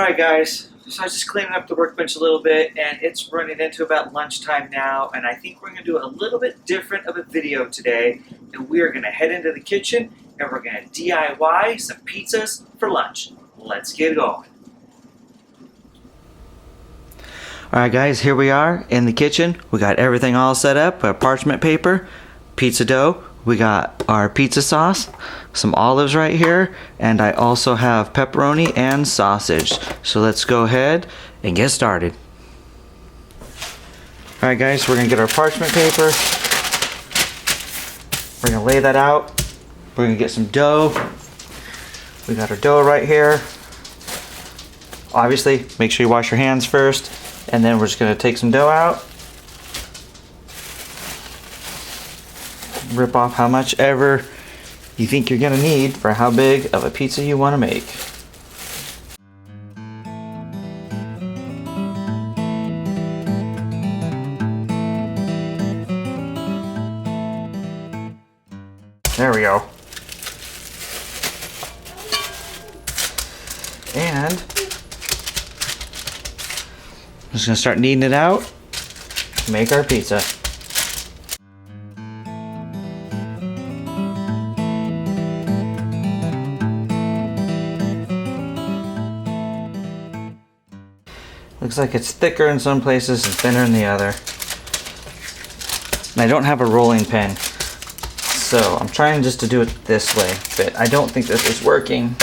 Alright guys, so I was just cleaning up the workbench a little bit and it's running into about lunchtime now, and I think we're going to do a little bit different of a video today, and we are going to head into the kitchen and we're going to DIY some pizzas for lunch. Let's get going. Alright guys, here we are in the kitchen. We got everything all set up, parchment paper, pizza dough, we got our pizza sauce, some olives right here, and I also have pepperoni and sausage. So let's go ahead and get started. Alright guys, we're going to get our parchment paper. We're going to lay that out. We're going to get some dough. We got our dough right here. Obviously, make sure you wash your hands first. And then we're just going to take some dough out. Rip off how much ever you think you're going to need for how big of a pizza you want to make. There we go. And I'm just going to start kneading it out to make our pizza. Looks like it's thicker in some places and thinner in the other. And I don't have a rolling pin, so I'm trying just to do it this way, but I don't think this is working.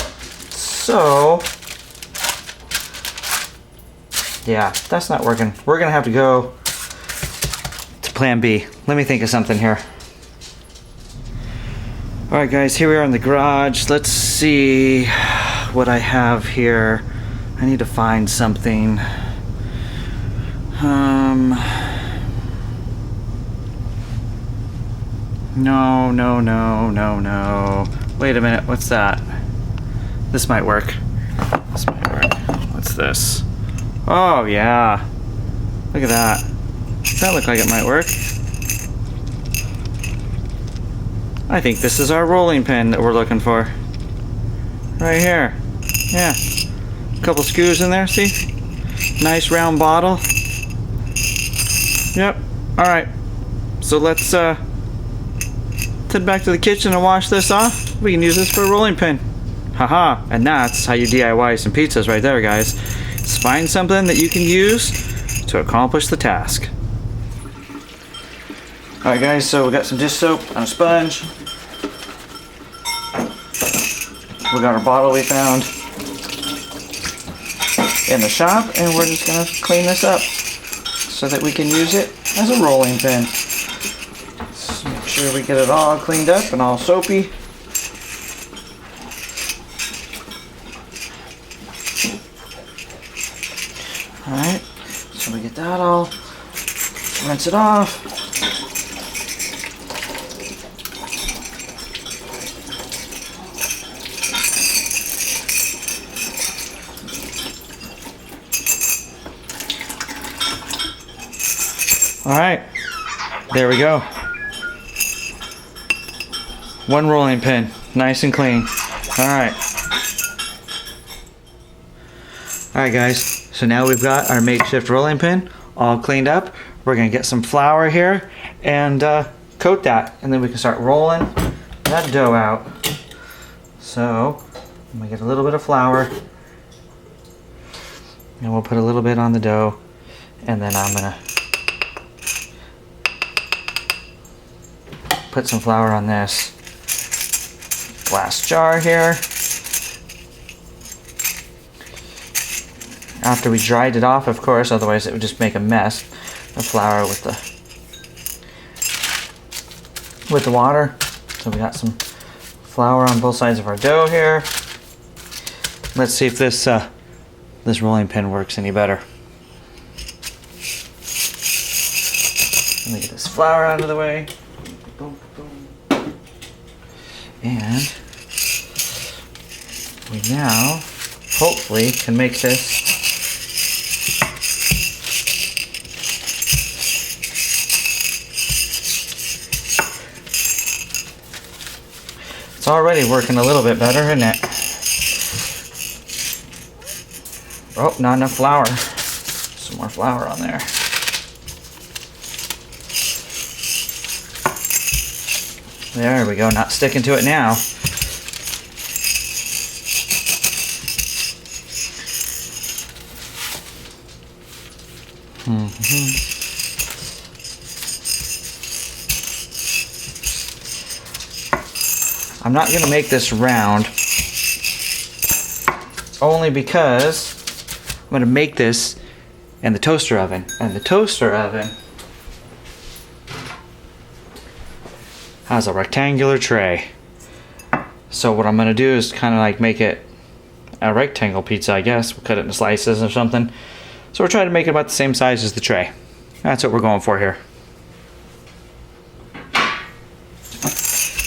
So, yeah, that's not working. We're gonna have to go to plan B. Let me think of something here. Alright guys, here we are in the garage. Let's see what I have here. I need to find something. No. Wait a minute, what's that? This might work. This might work. What's this? Oh, yeah. Look at that. That looked like it might work. I think this is our rolling pin that we're looking for. Right here. Yeah. A couple screws in there, see? Nice round bottle. Yep. Alright. So let's head back to the kitchen and wash this off. We can use this for a rolling pin. Haha. And that's how you DIY some pizzas right there, guys. Just find something that you can use to accomplish the task. Alright guys, so we got some dish soap and a sponge. We got our bottle we found in the shop, and we're just going to clean this up so that we can use it as a rolling pin. Let's make sure we get it all cleaned up and all soapy. Alright, so we get that all, rinse it off. Alright, there we go. One rolling pin, nice and clean. Alright. Alright guys, so now we've got our makeshift rolling pin all cleaned up. We're going to get some flour here and coat that, and then we can start rolling that dough out. So, I'm going to get a little bit of flour, and we'll put a little bit on the dough, and then I'm going to put some flour on this glass jar here. After we dried it off, of course, otherwise it would just make a mess. The flour with the water. So we got some flour on both sides of our dough here. Let's see if this this rolling pin works any better. Let me get this flour out of the way. Boom, boom. And we now hopefully can make this It's already working a little bit better, isn't it? Oh, not enough flour. Some more flour on there. There we go, not sticking to it now. I'm not going to make this round, only because I'm going to make this in the toaster oven. And the toaster oven has a rectangular tray. So what I'm going to do is kind of like make it a rectangle pizza, I guess. We'll cut it into slices or something. So we're trying to make it about the same size as the tray. That's what we're going for here.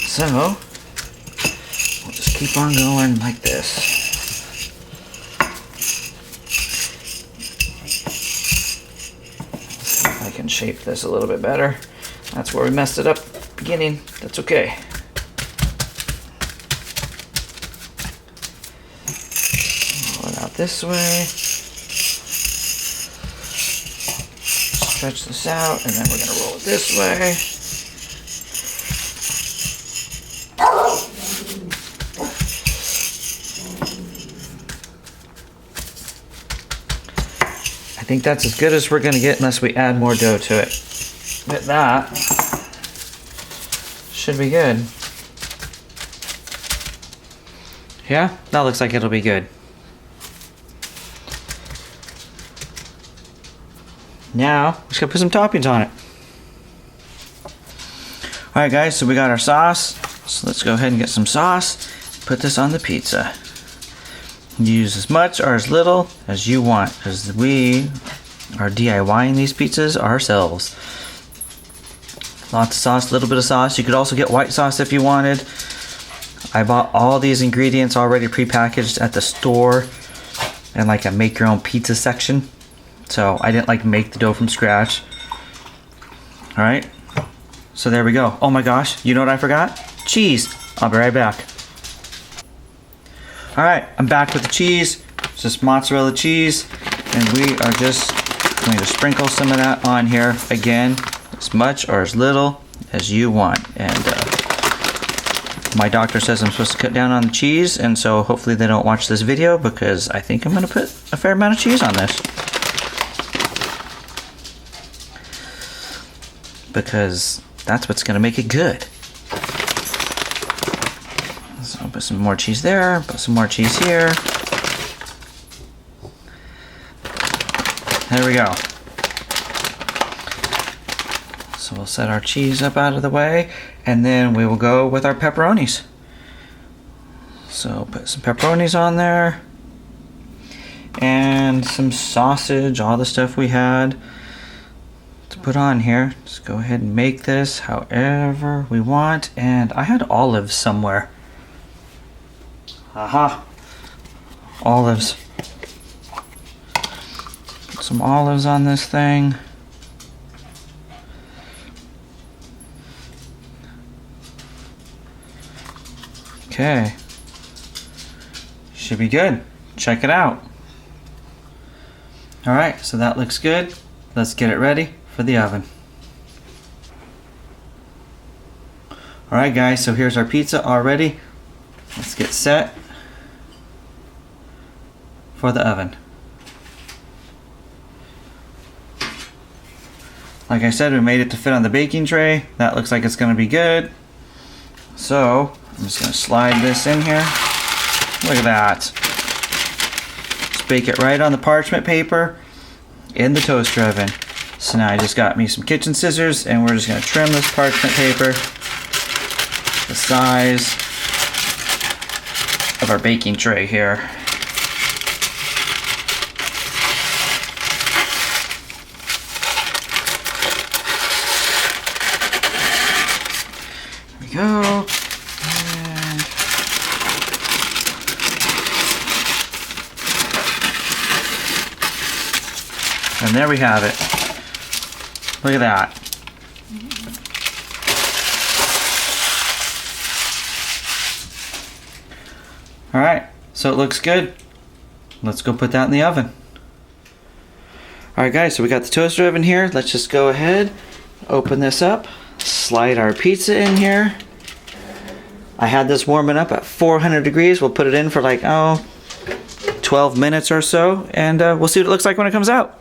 So we'll just keep on going like this. See if I can shape this a little bit better. That's where we messed it up at the beginning. That's okay. Roll it out this way. Stretch this out, and then we're going to roll it this way. I think that's as good as we're going to get unless we add more dough to it. But that should be good. Yeah, that looks like it'll be good. Now, we're just gonna put some toppings on it. Alright guys, so we got our sauce. So let's go ahead and get some sauce. Put this on the pizza. Use as much or as little as you want, because we are DIYing these pizzas ourselves. Lots of sauce, a little bit of sauce. You could also get white sauce if you wanted. I bought all these ingredients already prepackaged at the store in like a make your own pizza section. So I didn't like make the dough from scratch. Alright, so there we go. Oh my gosh, you know what I forgot? Cheese. I'll be right back. Alright, I'm back with the cheese. It's just mozzarella cheese. And we are just going to sprinkle some of that on here. Again, as much or as little as you want. And my doctor says I'm supposed to cut down on the cheese. And so hopefully they don't watch this video, because I think I'm going to put a fair amount of cheese on this. Because that's what's going to make it good. So I'll put some more cheese there, put some more cheese here. There we go. So we'll set our cheese up out of the way, and then we will go with our pepperonis. So put some pepperonis on there, and some sausage, all the stuff we had to put on here. Just go ahead and make this however we want. And I had olives somewhere. Aha, olives. Put some olives on this thing. Okay, should be good. Check it out. All right, so that looks good. Let's get it ready for the oven. Alright guys, so here's our pizza all ready. Let's get set for the oven. Like I said, we made it to fit on the baking tray. That looks like it's going to be good. So I'm just going to slide this in here. Look at that. Just bake it right on the parchment paper in the toaster oven. So now I just got me some kitchen scissors, and we're just going to trim this parchment paper the size of our baking tray here. There we go. And there we have it. Look at that. Alright, so it looks good. Let's go put that in the oven. Alright guys, so we got the toaster oven here. Let's just go ahead, open this up, slide our pizza in here. I had this warming up at 400 degrees. We'll put it in for like, 12 minutes or so, and we'll see what it looks like when it comes out.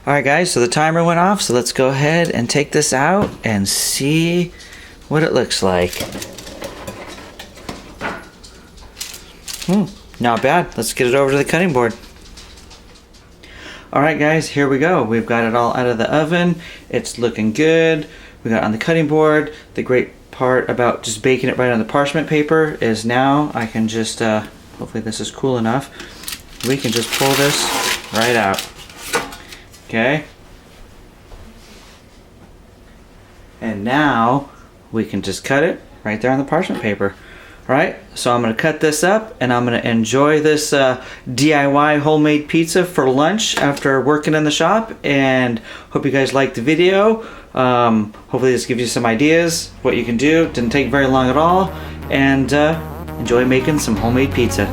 Alright guys, so the timer went off, so let's go ahead and take this out and see what it looks like. Not bad. Let's get it over to the cutting board. Alright guys, here we go. We've got it all out of the oven. It's looking good. We got it on the cutting board. The great part about just baking it right on the parchment paper is now I can just, hopefully this is cool enough, we can just pull this right out. Okay, and now we can just cut it right there on the parchment paper. Alright, so I'm going to cut this up and I'm going to enjoy this DIY homemade pizza for lunch after working in the shop, and hope you guys liked the video. Hopefully this gives you some ideas what you can do. Didn't take very long at all, and enjoy making some homemade pizza.